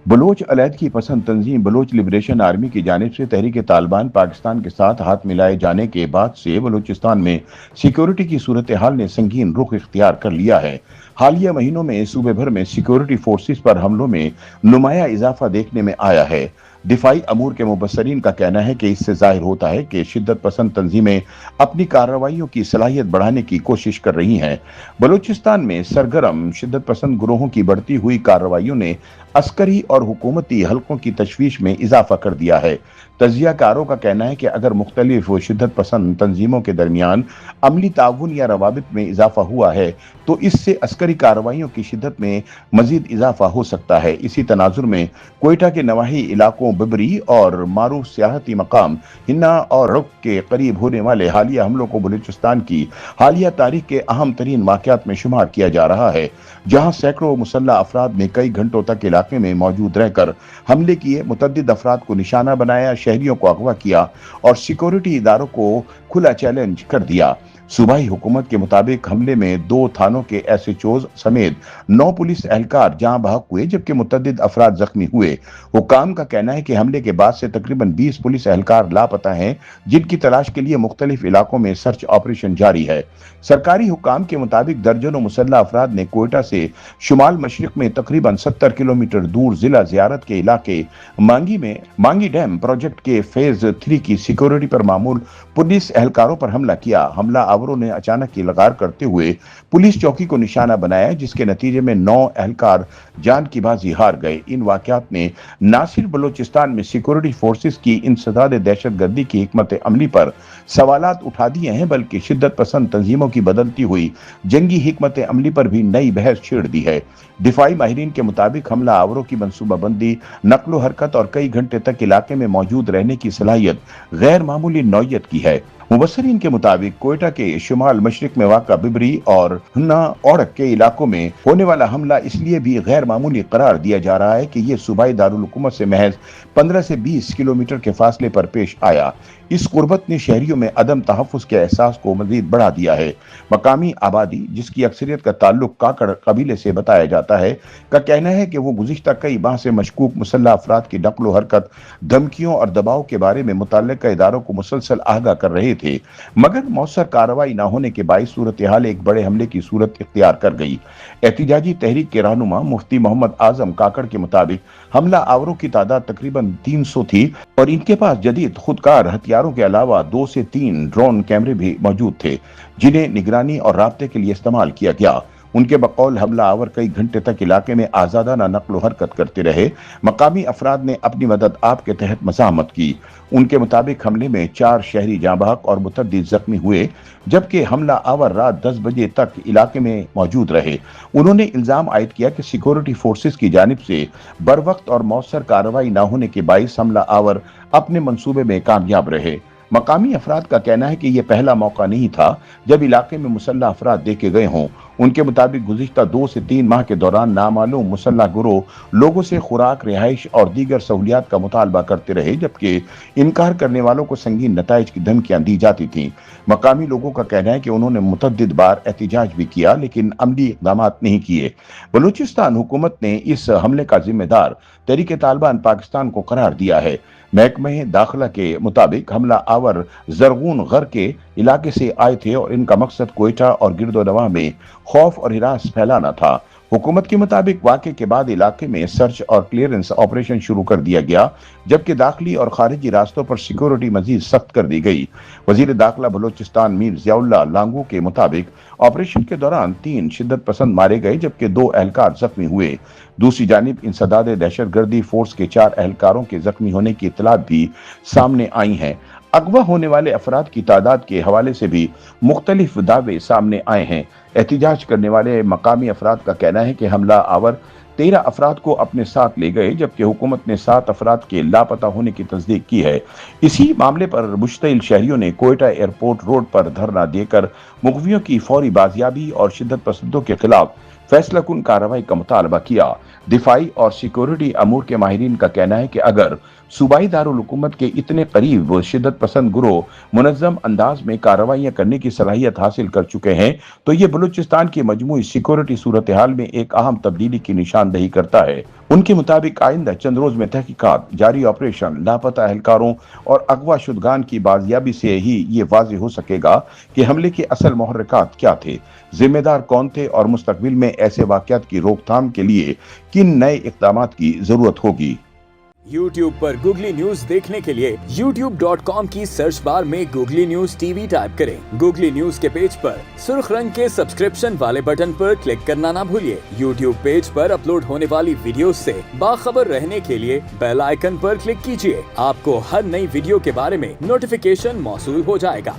Bloch अलहदगी पसंद तंजीम Bloch liberation army की जानिब से तहरीक तालिबान पाकिस्तान के साथ हाथ मिलाए जाने के बाद से बलूचिस्तान में सिक्योरिटी की सूरत हाल ने संगीन रुख इख्तियार कर लिया है। हालिया महीनों में सूबे भर में सिक्योरिटी फोर्सेस पर हमलों में नुमाया इजाफा देखने में आया है। दिफाई अमूर के मुबसरीन का कहना है कि इससे जाहिर होता है कि शिद्दत पसंद तंजीमें अपनी कार्रवाइयों की सलाहियत बढ़ाने की कोशिश कर रही हैं। बलूचिस्तान में सरगर्म शिद्दत पसंद गुरोहों की बढ़ती हुई कार्रवाइयों ने अस्करी और हुकूमती हलकों की तशवीश में इजाफा कर दिया है। तजियाकारों का कहना है कि अगर मुख्तलिफ शिद्दत पसंद तंजीमों के दरमियान अमली ताउन या रवाबित में इजाफा हुआ है तो इससे अस्करी कार्रवाइयों की शिद्दत में मजीद इजाफा हो सकता है। इसी तनाजुर में कोयटा के नवाही इलाकों बिबरी और मारूफ सियाहती मकाम हिन्ना और रुक के करीब होने वाले हालिया हमलों को बलूचिस्तान की हालिया तारीख के अहम तरीन वाकयात में शुमार किया जा रहा है, जहां सैकड़ों मुसल्लह अफराद ने कई घंटों तक इलाके में मौजूद रहकर हमले किए, मुतअद्दिद अफराद को निशाना बनाया, शहरियों को अगवा किया और सिक्योरिटी इदारों को खुला चैलेंज कर दिया। सूबाई हुकूमत के मुताबिक हमले में 2 थानों के एसएचओज समेत 9 पुलिस एहलकार जहां बहक हुए जबकि मुतअद्दिद अफराद जख्मी हुए। हुकाम का कहना है कि हमले के बाद से तकरीबन 20 पुलिस एहलकार लापता हैं, जिनकी तलाश के लिए मुख्तलिफ इलाकों में सर्च ऑपरेशन जारी है। सरकारी हुकाम के मुताबिक दर्जनों मुसल्लह अफराद ने कोयटा से शुमाल मशरिक में तकरीबन 70 किलोमीटर दूर जिला जियारत के इलाके मांगी में मांगी डैम प्रोजेक्ट के फेज 3 की सिक्योरिटी पर मामूल पुलिस एहलकारों पर हमला किया। हमला आवरों ने अचानक की लगार करते हुए पुलिस चौकी को निशाना बनाया, जिसके नतीजे में 9 एहलकार जान की बाजी हार गए। इन वाकयात ने न सिर्फ बलूचिस्तान में सिक्योरिटी फोर्सेस की इंसदाद दहशतगर्दी की हिकमत अमली पर सवालात उठा दिए हैं, बल्कि शिद्दत पसंद तंजीमों की बदलती हुई जंगी हिकमत अमली पर भी नई बहस छेड़ दी है। दिफाई माहिरीन के मुताबिक हमला आवरों की मनसूबाबंदी, नक्लो हरकत और कई घंटे तक इलाके में मौजूद रहने की सलाहियत गैर मामूली नौयत की है। मुबसरीन के मुताबिक कोयटा के शुमाल मशरिक में वाक़ा बिबरी और हुन्ना औड़क के इलाकों में होने वाला हमला इसलिए भी गैर मामूली करार दिया जा रहा है कि यह सूबाई दारुल हुकूमत से महज 15 से 20 किलोमीटर के फासले पर पेश आया। इस कुर्बत ने शहरियों में अदम तहफ़्फ़ुज़ के एहसास को मजीद बढ़ा दिया है। मकामी आबादी, जिसकी अक्सरियत का ताल्लुक काकड़ कबीले से बताया जाता है, का कहना है कि वो गुज़िश्ता कई माह से मशकूक मुसल्लह अफराद की नक़्ल हरकत, धमकियों और दबाव के बारे में मुतल्लिका इदारों को मुसलसल आगाह कर रहे थे, मगर मौसर कार्रवाई न होने के बाइस सूरत हाल एक बड़े हमले की सूरत इख्तियार कर गई। एहतिजाजी तहरीक के रहनुमा मुफ्ती मोहम्मद आजम काकड़ के मुताबिक हमला आवरों की तादाद तकरीबन 300 थी और इनके पास जदीद खुदकार हथियारों के अलावा 2 से 3 ड्रोन कैमरे भी मौजूद थे, जिन्हें निगरानी और राब्ते के लिए इस्तेमाल किया गया। उनके बकौल हमला आवर कई घंटे तक इलाके में आजादाना नक्ल हरकत करते रहे। मकामी अफराद ने अपनी मदद आप के तहत मज़ाहमत की। उनके मुताबिक हमले में 4 शहरी जाँ बहक और मुतअद्दिद जख्मी हुए, जबकि हमला आवर रात 10 बजे तक इलाके में मौजूद रहे। उन्होंने इल्जाम आयद किया कि सिक्योरिटी फोर्सेस की जानिब से बर वक्त और मौसर कार्रवाई न होने के बाइस हमला आवर अपने मंसूबे में कामयाब रहे। मकामी अफराद का कहना है कि यह पहला मौका नहीं था जब इलाके में मुसल्लह अफराद देखे गए हों। उनके मुताबिक गुज़िश्ता 2 से 3 माह के दौरान नामालूम मुसल्लह गिरोह लोगों से खुराक, रिहाइश और दीगर सहूलियात का मुतालबा करते रहे, जबकि इनकार करने वालों को संगीन नताइज की धमकियां दी जाती थीं। मकामी लोगों का कहना है कि उन्होंने मुतअद्दिद बार एहतिजाज भी किया, लेकिन अमली इक़दाम नहीं किए। बलूचिस्तान हुकूमत ने इस हमले का जिम्मेदार तहरीक तालिबान पाकिस्तान को करार दिया है। महकमे दाखिला के मुताबिक हमला आवर जरगून घर के इलाके से आए थे और इनका मकसद कोयटा और गिरदोनवाह में खौफ और हिरास फैलाना था। हुकूमत के मुताबिक वाक़े के बाद इलाके में सर्च और क्लियरेंस ऑपरेशन शुरू कर दिया गया, जबकि दाखिली और खारिजी रास्तों पर सिक्योरिटी मजीद सख्त कर दी गई। वजीर दाखिला बलूचिस्तान मीर ज़ियाउल्लाह लांगू के मुताबिक ऑपरेशन के दौरान 3 शिद्दत पसंद मारे गए, जबकि 2 एहलकार जख्मी हुए। दूसरी जानिब इंसदाद दहशतगर्दी फोर्स के 4 एहलकारों के जख्मी होने की इत्तलात भी सामने आई हैं। अगवा होने वाले अफराद की तादाद के हवाले से भी मुख्तलिफ दावे सामने आए हैं। एहतिजाज करने वाले मकामी अफराद का कहना है कि हमला आवर 13 अफराद को अपने साथ ले गए, जबकि हुकूमत ने 7 अफराद के लापता होने की तस्दीक की है। इसी मामले पर मुश्तइल शहरियों ने कोयटा एयरपोर्ट रोड पर धरना देकर मुग़वियों की फौरी बाजियाबी और शिद्दत पसंदों के खिलाफ फैसला कुन कार्रवाई का मुतालबा किया। दिफाई और सिक्योरिटी अमूर के माहिरीन का कहना है कि अगर सूबाई दारुल हुकूमत के इतने करीब शिद्दत पसंद गुरोह मुनज़्ज़म अंदाज में कार्रवाइयाँ करने की सलाहियत हासिल कर चुके हैं, तो ये बलूचिस्तान की मजमूई सिक्योरिटी सूरत हाल में एक अहम तब्दीली की निशानदही करता है। उनके मुताबिक आइंदा चंद रोज में तहकीकात, जारी ऑपरेशन, लापता एहलकारों और अगवा शुदगान की बाजियाबी से ही ये वाज़ेह हो सकेगा कि हमले के असल मुहर्रिकात क्या थे, जिम्मेदार कौन थे और मुस्तकबिल में ऐसे वाक़यात की रोकथाम के लिए किन नए इक़दामात की जरूरत होगी। YouTube पर गूगली न्यूज देखने के लिए youtube.com की सर्च बार में गूगली न्यूज टीवी टाइप करें। गूगली न्यूज के पेज पर सुर्ख रंग के सब्सक्रिप्शन वाले बटन पर क्लिक करना ना भूलिए। YouTube पेज पर अपलोड होने वाली वीडियोस से बाखबर रहने के लिए बेल आइकन पर क्लिक कीजिए। आपको हर नई वीडियो के बारे में नोटिफिकेशन मौसूल हो जाएगा।